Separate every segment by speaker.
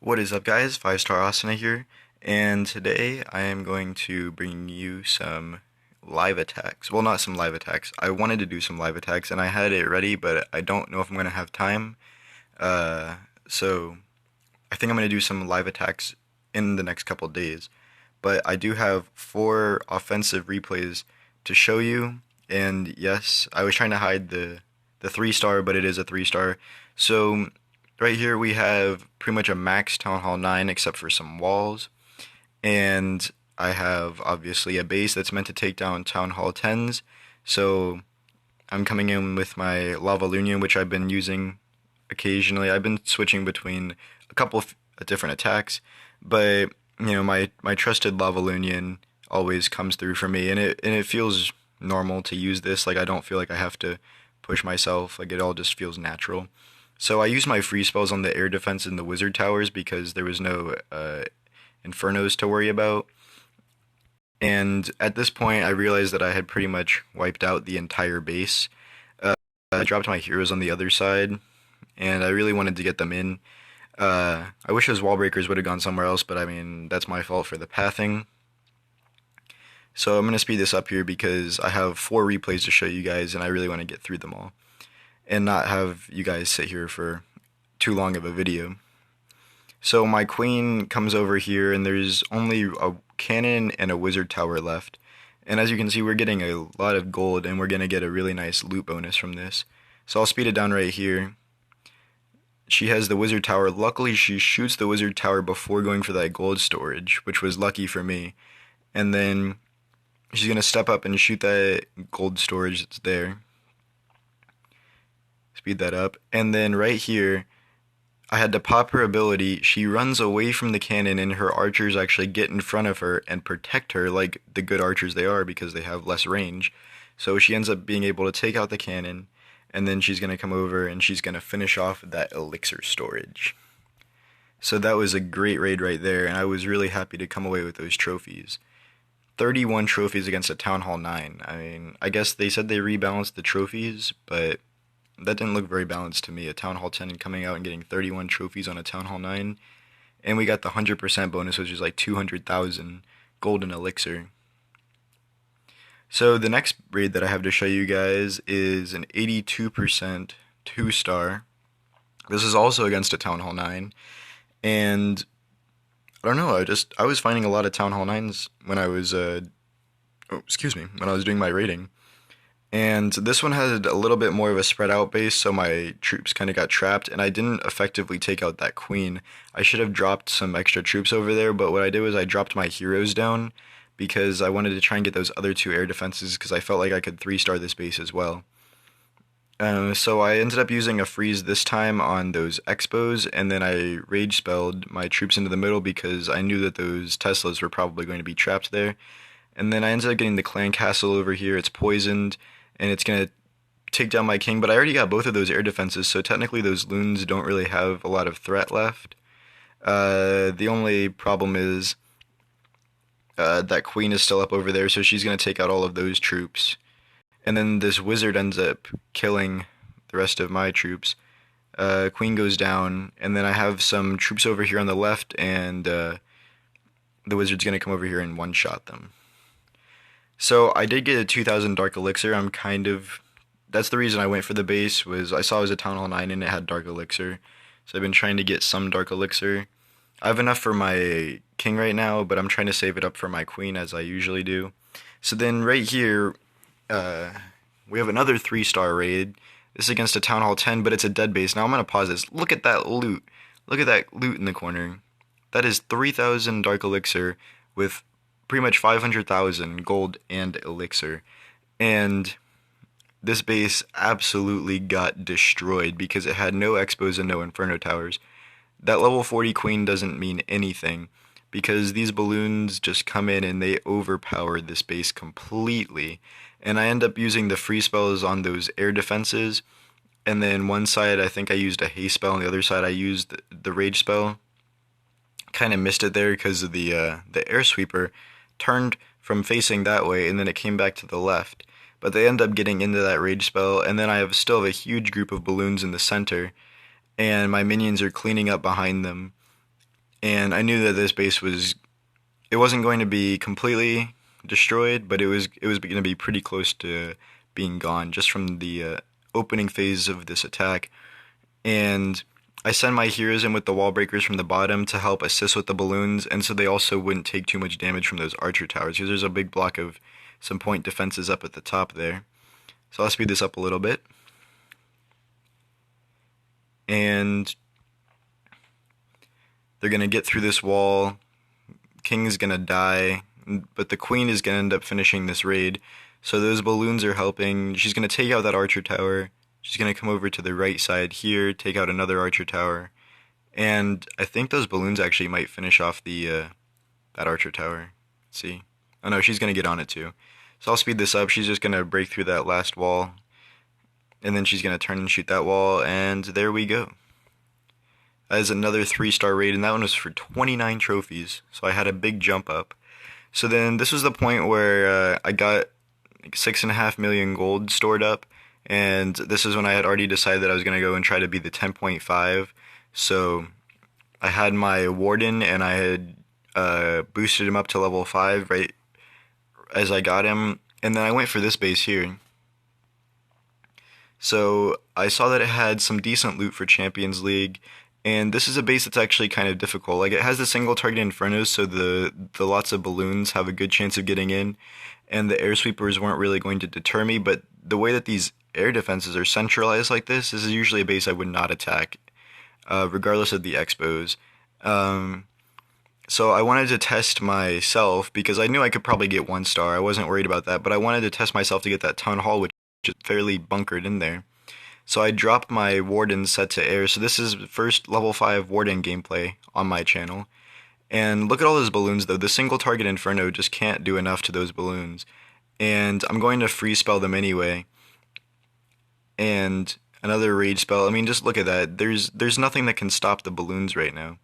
Speaker 1: What is up, guys? 5-Star Asana here, and today I am going to bring you some live attacks. Well, not some live attacks. I wanted to do some live attacks, and I had it ready, but I don't know if I'm going to have time. Uh, so I think I'm going to do some live attacks in the next couple days. But I do have 4 offensive replays to show you, and yes, I was trying to hide the 3-star, but it is a 3-star. So right here we have pretty much a max Town Hall 9 except for some walls. And I have obviously a base that's meant to take down Town Hall 10s. So I'm coming in with my Lavaloonion, which I've been using occasionally. I've been switching between a couple of different attacks, but my trusted Lavaloonion always comes through for me, and it feels normal to use this. Like, I don't feel like I have to push myself. Like, it all just feels natural. So I used my free spells on the air defense and the wizard towers because there was no infernos to worry about. And at this point, I realized that I had pretty much wiped out the entire base. I dropped my heroes on the other side, and I really wanted to get them in. I wish those wall breakers would have gone somewhere else, but I mean, that's my fault for the pathing. So I'm going to speed this up here because I have 4 replays to show you guys, and I really want to get through them all and not have you guys sit here for too long of a video. So my queen comes over here, and there's only a cannon and a wizard tower left. And as you can see, we're getting a lot of gold, and we're going to get a really nice loot bonus from this. So I'll speed it down right here. She has the wizard tower. Luckily, she shoots the wizard tower before going for that gold storage, which was lucky for me. And then she's going to step up and shoot that gold storage that's there. Speed that up. And then right here, I had to pop her ability. She runs away from the cannon, and her archers actually get in front of her and protect her like the good archers they are because they have less range. So she ends up being able to take out the cannon, and then she's going to come over and she's going to finish off that elixir storage. So that was a great raid right there, and I was really happy to come away with those trophies. 31 trophies against a Town Hall 9. I mean, I guess they said they rebalanced the trophies, but that didn't look very balanced to me. A Town Hall 10 coming out and getting 31 trophies on a Town Hall 9. And we got the 100% bonus, which is like 200,000 golden elixir. So the next raid that I have to show you guys is an 82% 2-star. This is also against a Town Hall 9. And I don't know, I was finding a lot of Town Hall 9s when I was when I was doing my raiding. And this one had a little bit more of a spread out base, so my troops kind of got trapped, and I didn't effectively take out that queen. I should have dropped some extra troops over there, but what I did was I dropped my heroes down because I wanted to try and get those other 2 air defenses because I felt like I could 3-star this base as well. So I ended up using a freeze this time on those expos, and then I rage spelled my troops into the middle because I knew that those Teslas were probably going to be trapped there. And then I ended up getting the clan castle over here. It's poisoned, and it's going to take down my king, but I already got both of those air defenses, so technically those loons don't really have a lot of threat left. The only problem is that queen is still up over there, so she's going to take out all of those troops. And then this wizard ends up killing the rest of my troops. Queen goes down, and then I have some troops over here on the left, and the wizard's going to come over here and one-shot them. So I did get a 2,000 Dark Elixir. That's the reason I went for the base, was I saw it was a Town Hall 9 and it had Dark Elixir. So I've been trying to get some Dark Elixir. I have enough for my king right now, but I'm trying to save it up for my queen as I usually do. So then right here, we have another 3-star raid. This is against a Town Hall 10, but it's a dead base. Now I'm going to pause this. Look at that loot. Look at that loot in the corner. That is 3,000 Dark Elixir with pretty much 500,000 gold and elixir. And this base absolutely got destroyed because it had no expos and no inferno towers. That level 40 queen doesn't mean anything because these balloons just come in and they overpower this base completely. And I end up using the free spells on those air defenses. And then one side I think I used a haste spell, and the other side I used the rage spell. Kind of missed it there because of the air sweeper turned from facing that way, and then it came back to the left. But they end up getting into that rage spell, and then I still have a huge group of balloons in the center, and my minions are cleaning up behind them. and I knew that this base was it wasn't going to be completely destroyed, but it was going to be pretty close to being gone just from the opening phase of this attack. And I sent my heroes in with the wall breakers from the bottom to help assist with the balloons, and so they also wouldn't take too much damage from those archer towers because there's a big block of some point defenses up at the top there. So I'll speed this up a little bit. And they're going to get through this wall. King is going to die, but the queen is going to end up finishing this raid. So those balloons are helping. She's going to take out that archer tower. She's going to come over to the right side here, take out another archer tower. And I think those balloons actually might finish off the that archer tower. Let's see. Oh no, she's going to get on it too. So I'll speed this up. She's just going to break through that last wall. And then she's going to turn and shoot that wall. And there we go. That is another 3-star raid. And that one was for 29 trophies. So I had a big jump up. So then this was the point where I got like 6.5 million gold stored up. And this is when I had already decided that I was going to go and try to be the 10.5. So I had my Warden and I had boosted him up to level 5 right as I got him. And then I went for this base here. So I saw that it had some decent loot for Champions League. And this is a base that's actually kind of difficult. Like, it has the single target infernos, so the lots of balloons have a good chance of getting in. And the air sweepers weren't really going to deter me, but the way that these air defenses are centralized like this is usually a base I would not attack, regardless of the expos. So I wanted to test myself because I knew I could probably get 1 star. I wasn't worried about that, but I wanted to test myself to get that town hall, which is fairly bunkered in there. So I dropped my Warden set to air. So this is first level 5 Warden gameplay on my channel. And look at all those balloons though. The single target Inferno just can't do enough to those balloons. And I'm going to free spell them anyway. And another rage spell. I mean, just look at that. There's nothing that can stop the balloons right now.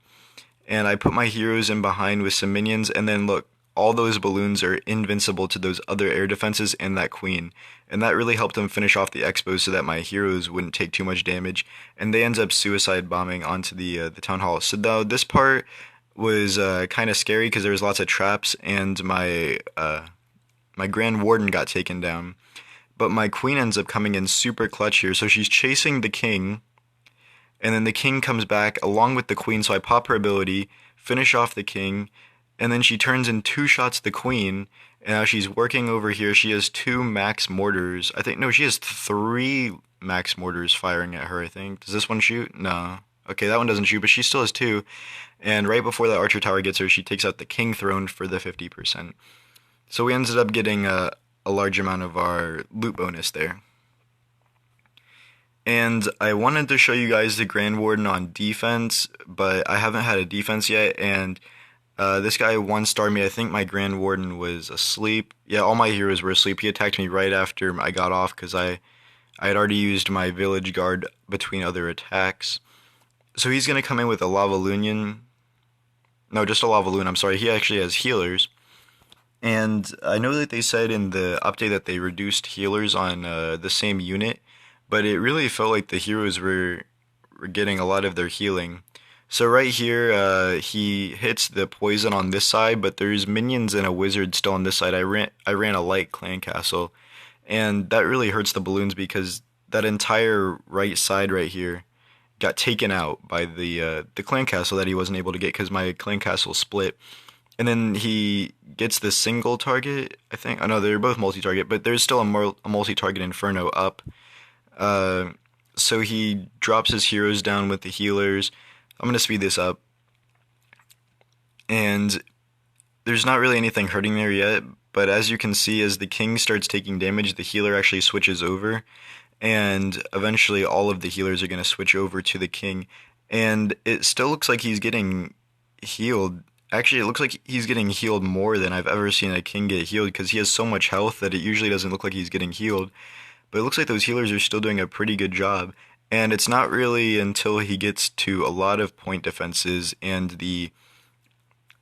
Speaker 1: And I put my heroes in behind with some minions, and then look, all those balloons are invincible to those other air defenses and that queen. And that really helped them finish off the expos so that my heroes wouldn't take too much damage. And they end up suicide bombing onto the town hall. So now this part was kind of scary because there was lots of traps, and my Grand Warden got taken down. But my queen ends up coming in super clutch here. So she's chasing the king, and then the king comes back along with the queen. So I pop her ability, finish off the king, and then she turns in 2 shots the queen. And now she's working over here. She has 2 max mortars. I think, no, she has 3 max mortars firing at her, I think. Does this one shoot? No. Okay, that one doesn't shoot, but she still has 2. And right before the archer tower gets her, she takes out the king throne for the 50%. So we ended up getting a large amount of our loot bonus there. And I wanted to show you guys the Grand Warden on defense, but I haven't had a defense yet, and this guy 1-starred me. I think my Grand Warden was asleep. Yeah, all my heroes were asleep. He attacked me right after I got off because I had already used my village guard between other attacks. So he's going to come in with a Lavaloonion. No, just a Lavaloon, I'm sorry. He actually has healers. And I know that they said in the update that they reduced healers on the same unit, but it really felt like the heroes were getting a lot of their healing. So right here, he hits the poison on this side, but there's minions and a wizard still on this side. I ran a light clan castle, and that really hurts the balloons because that entire right side right here got taken out by the clan castle that he wasn't able to get because my clan castle split. And then he gets the single target, I think. I know they're both multi-target, but there's still a multi-target Inferno up. So he drops his heroes down with the healers. I'm going to speed this up. And there's not really anything hurting there yet, but as you can see, as the king starts taking damage, the healer actually switches over. And eventually all of the healers are going to switch over to the king. And it still looks like he's getting healed. Actually, it looks like he's getting healed more than I've ever seen a king get healed because he has so much health that it usually doesn't look like he's getting healed. But it looks like those healers are still doing a pretty good job. And it's not really until he gets to a lot of point defenses and the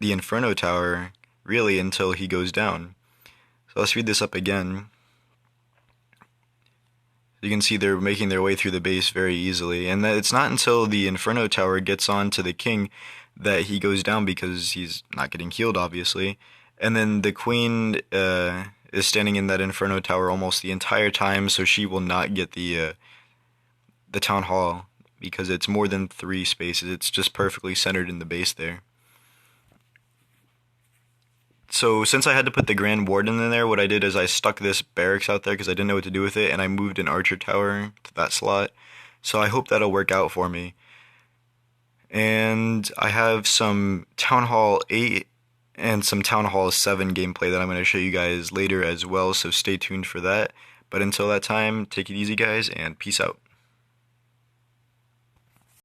Speaker 1: Inferno Tower, really, until he goes down. So I'll speed this up again. You can see they're making their way through the base very easily. And it's not until the Inferno Tower gets on to the king that he goes down because he's not getting healed, obviously. And then the queen is standing in that Inferno Tower almost the entire time, so she will not get the town hall because it's more than three spaces. It's just perfectly centered in the base there. So since I had to put the Grand Warden in there, what I did is I stuck this barracks out there because I didn't know what to do with it, and I moved an archer tower to that slot. So I hope that'll work out for me. And I have some Town Hall 8 and some Town Hall 7 gameplay that I'm going to show you guys later as well, so stay tuned for that. But until that time, take it easy, guys, and peace out.